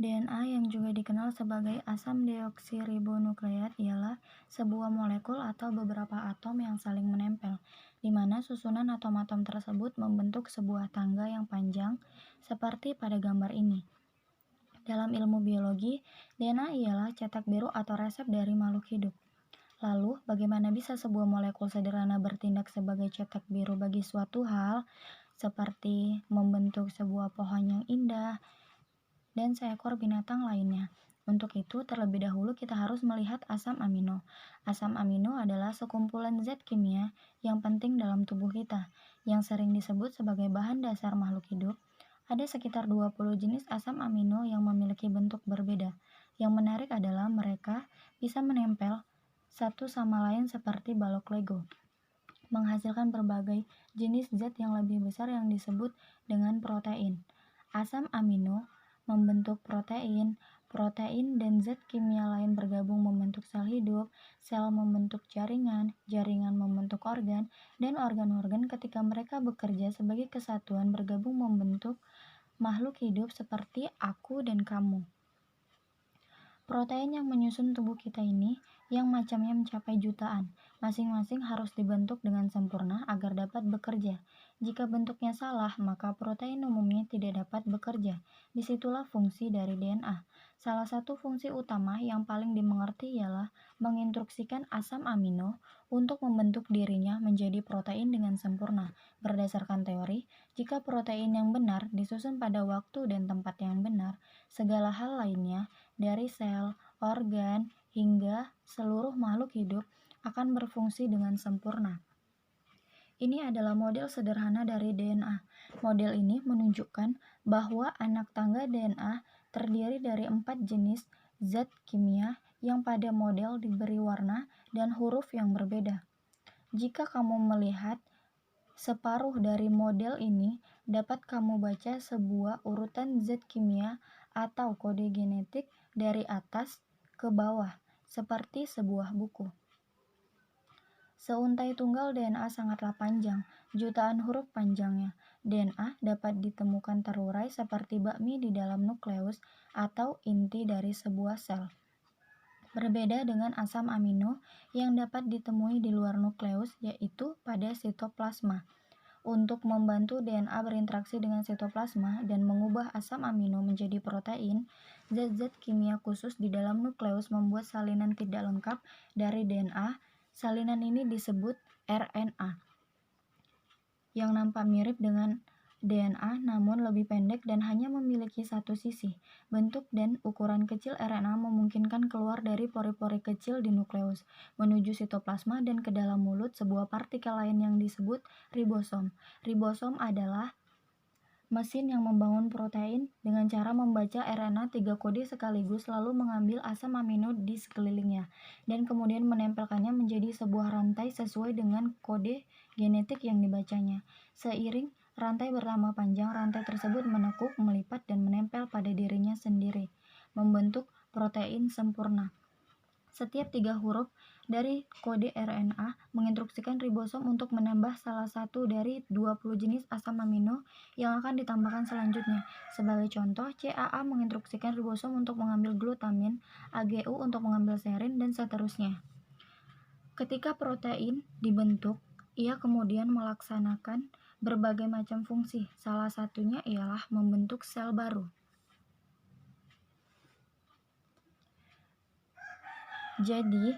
DNA yang juga dikenal sebagai asam deoksiribonukleat ialah sebuah molekul atau beberapa atom yang saling menempel, di mana susunan atom-atom tersebut membentuk sebuah tangga yang panjang, seperti pada gambar ini. Dalam ilmu biologi, DNA ialah cetak biru atau resep dari makhluk hidup. Lalu, bagaimana bisa sebuah molekul sederhana bertindak sebagai cetak biru bagi suatu hal, seperti membentuk sebuah pohon yang indah, dan seekor binatang lainnya? Untuk itu, terlebih dahulu kita harus melihat asam amino. Asam amino adalah sekumpulan zat kimia yang penting dalam tubuh kita, yang sering disebut sebagai bahan dasar makhluk hidup. Ada sekitar 20 jenis asam amino yang memiliki bentuk berbeda. Yang menarik adalah mereka bisa menempel satu sama lain seperti balok Lego, menghasilkan berbagai jenis zat yang lebih besar yang disebut dengan protein. Asam amino membentuk protein, protein dan zat kimia lain bergabung membentuk sel hidup, sel membentuk jaringan, jaringan membentuk organ, dan organ-organ ketika mereka bekerja sebagai kesatuan bergabung membentuk makhluk hidup seperti aku dan kamu. Protein yang menyusun tubuh kita ini, yang macamnya mencapai jutaan, masing-masing harus dibentuk dengan sempurna agar dapat bekerja. Jika bentuknya salah, maka protein umumnya tidak dapat bekerja. Disitulah fungsi dari DNA. Salah satu fungsi utama yang paling dimengerti ialah menginstruksikan asam amino untuk membentuk dirinya menjadi protein dengan sempurna. Berdasarkan teori, jika protein yang benar disusun pada waktu dan tempat yang benar, segala hal lainnya, dari sel, organ, hingga seluruh makhluk hidup akan berfungsi dengan sempurna. Ini adalah model sederhana dari DNA. Model ini menunjukkan bahwa anak tangga DNA terdiri dari 4 jenis zat kimia yang pada model diberi warna dan huruf yang berbeda. Jika kamu melihat separuh dari model ini, dapat kamu baca sebuah urutan zat kimia atau kode genetik dari atas ke bawah, seperti sebuah buku. Seuntai tunggal DNA sangatlah panjang, jutaan huruf panjangnya. DNA dapat ditemukan terurai seperti bakmi di dalam nukleus atau inti dari sebuah sel. Berbeda dengan asam amino yang dapat ditemui di luar nukleus, yaitu pada sitoplasma. Untuk membantu DNA berinteraksi dengan sitoplasma dan mengubah asam amino menjadi protein, zat-zat kimia khusus di dalam nukleus membuat salinan tidak lengkap dari DNA. Salinan ini disebut RNA, yang nampak mirip dengan DNA namun lebih pendek dan hanya memiliki satu sisi. Bentuk dan ukuran kecil RNA memungkinkan keluar dari pori-pori kecil di nukleus, menuju sitoplasma dan ke dalam mulut sebuah partikel lain yang disebut ribosom. Ribosom adalah mesin yang membangun protein dengan cara membaca RNA 3 kode sekaligus lalu mengambil asam amino di sekelilingnya dan kemudian menempelkannya menjadi sebuah rantai sesuai dengan kode genetik yang dibacanya. Seiring rantai bertambah panjang, rantai tersebut menekuk, melipat, dan menempel pada dirinya sendiri, membentuk protein sempurna. Setiap 3 huruf dari kode RNA menginstruksikan ribosom untuk menambah salah satu dari 20 jenis asam amino yang akan ditambahkan selanjutnya. Sebagai contoh, CAA menginstruksikan ribosom untuk mengambil glutamin, AGU untuk mengambil serin, dan seterusnya. Ketika protein dibentuk, ia kemudian melaksanakan berbagai macam fungsi. Salah satunya ialah membentuk sel baru. Jadi,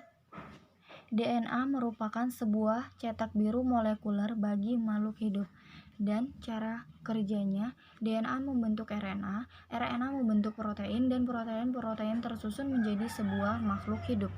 DNA merupakan sebuah cetak biru molekuler bagi makhluk hidup. Dan cara kerjanya, DNA membentuk RNA, RNA membentuk protein, dan protein tersusun menjadi sebuah makhluk hidup.